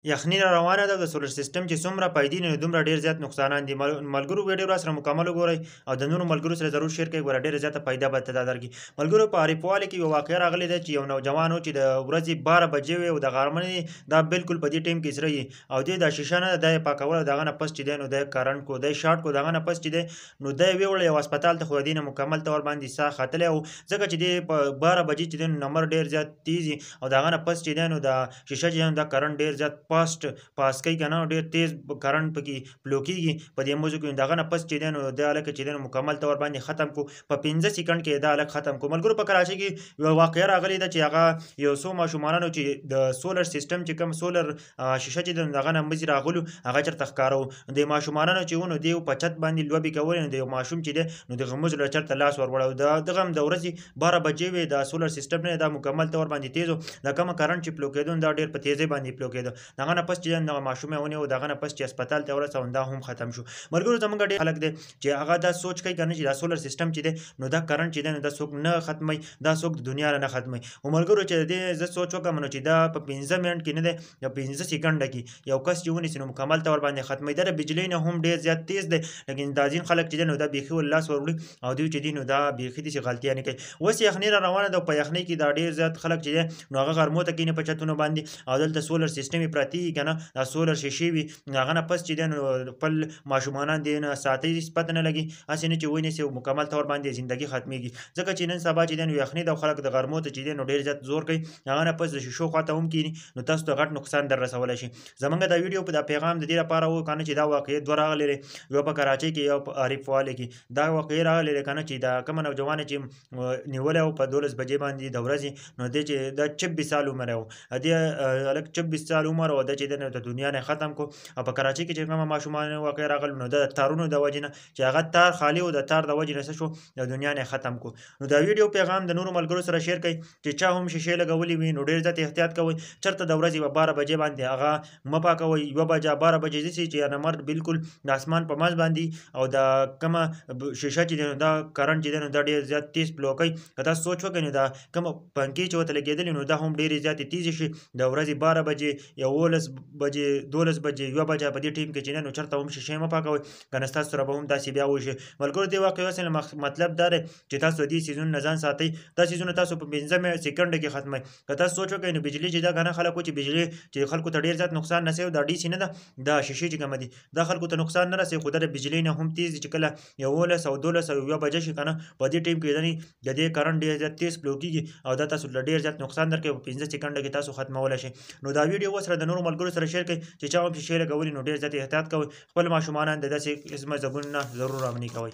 یخني را روانه ده د سولر سیستم چې څومره فایدې نه دومره ډیر زیات نقصانات دي ملګرو ویډیو را سره مکمل وګورئ او د نورو ملګرو سره ضرور شیر کړئ ګوره ډیره زیاته فایده به ته درکړي ملګرو په عارفوالي کې یو واقعه راغلی ده چې یو نوجوان و چې د ورځې 12 بجې وي او د غرمې دا بالکل په دې ټیم کې سره او دې د شیشه نه د پاکول دغه نه پس چې دی نو د کرنٹ کو د شارټ کو دغه نه پس چې دی نو د ویول یو هسپتال ته خو دینه مکمل تور باندې سا خاتل او ځکه چې دی په 12 بجې چې دی نمبر ډیر زیات تیز او دغه نه پس چې دی نو د شیشه چې د کرنٹ ډیر زیات پاست پاس کوي کنه ډیر تیز کرنٹ پکې فلو کیږي په دې موضوع کې دغه نه پس چې دی نو د الک چې دی مکمل تور باندې ختم کو په 15 سکند کې د الک ختم کو ملګرو په کراچي کې یو واقعه راغلی ده چې هغه یو څو ماشومانو چې د سولر سیستم چې کوم سولر شیشه چې دغه نه مزي راغلو هغه چرته ښکارو د ماشومانو چې ونو دی په چت باندې لوبي کول نو د یو ماشوم چې دی نو دغه مزل چرته لاس ور وړو دغه د ورځې 12 بجې وي د سولر سیستم نه دا مکمل تور باندې تیز د کوم کرنٹ چې فلو کېدون دا ډیر په تیزی باندې فلو کېدو دغه نه پس چې دغه ماشوم ونه او دغه نه پس چې هسپتال ته ورساوند دا هم ختم شو مرګرو زمونږ ډیر خلک دي چې هغه دا سوچ کوي کنه چې دا سولر سیستم چې دی نو دا کرنٹ چې دی نو دا څوک نه ختمي دا څوک د دنیا نه ختمي او مرګرو چې دې ز سوچ وکم نو چې دا په 15 منټ کې نه دی یا 15 سکند کې یو کس چې ونی سينو مکمل تور باندې ختمي در بجلی نه هم ډیر زیات تیز دی لیکن دا ځین خلک چې نو دا بيخي الله سورړي او دوی چې دی نو دا بيخي دي غلطیاں نه کوي وس یخنی را روانه ده په یخنی کې دا ډیر زیات خلک چې نو هغه غرمو ته کینه په چتونو باندې او دلته سولر سیستم پراتی کنه دا سولر شیشې وي هغه نه پس چې دین خپل ماشومان دین ساتي سپت نه لګي اسنه چې ویني سي مکمل تور باندې ژوندۍ ختميږي ځکه چې نن سبا چې دین یخني د خلک د غرمو ته چې دین ډیر زیات زور کوي هغه نه پس د شیشو خاطه هم کینی نو تاسو ته غټ نقصان در رسول شي زمونږ د ویډیو په د پیغام د دې لپاره و کنه چې دا واقعي دوه راغلي یو په کراچي کې یو په عارفوالي کې دا واقعي راغلي کنه چې دا کوم نوجوان چې نیول او په 12 بجې باندې د ورځې نو د چې د 26 سال عمر او د الک 26 سال عمر او د چې د دنیا نه ختم کو او په کراچي کې چې کوم ماشومان واقع راغل نو د تارونو د وجنه چې هغه تار خالی او د تار د وجنه شو د دنیا نه ختم کو نو دا ویډیو پیغام د نورو ملګرو سره شیر کړئ چې چا هم شیشه لګولې وي نو ډیر ځات احتیاط کوئ چرته د ورځې 12 بجې باندې هغه مپا کوي یو بجې 12 بجې چې نمبر بالکل د اسمان په ماز باندې او د کوم شیشه چې دا کرنٹ چې دا ډیر زیات تیز فلو کوي کدا سوچ وکړئ دا کوم پنکی چې وته لګیدل نو دا هم ډیر زیات تیز شي د ورځې 12 بجې یا 12 بجې 12 بجې یو بجې په دې ټیم کې چې نو چرته هم شیشه مپا کوي کنه تاسو سره به هم داسې بیا وشي ملګرو دی واقعي اصل مطلب دا دی چې تاسو دې سيزون نه ځان ساتي دا سيزون تاسو په 15 سکند کې ختمه کدا سوچ وکړئ نو بجلی چې دا کنه خلکو چې بجلی چې خلکو ته ډیر زیات نقصان نه سي دا ډي سي نه دا شیشه چې کوم دي دا خلکو ته نقصان نه رسي خو د بجلی نه هم تیز چې کله یو له 12 یو بجې شي کنه په دې ټیم کې د دې کرنٹ ډیر زیات تیز فلو کیږي او دا تاسو ډیر زیات نقصان درکې په 15 سکند کې تاسو ختمول شي نو دا ویډیو وسره د نورو ملګرو سره شیر کړئ چې چا هم شیشه لګولې نو ډیر زیات احتیاط کوئ خپل ماشومان د داسې قسمه زبون نه ضرور امني کوئ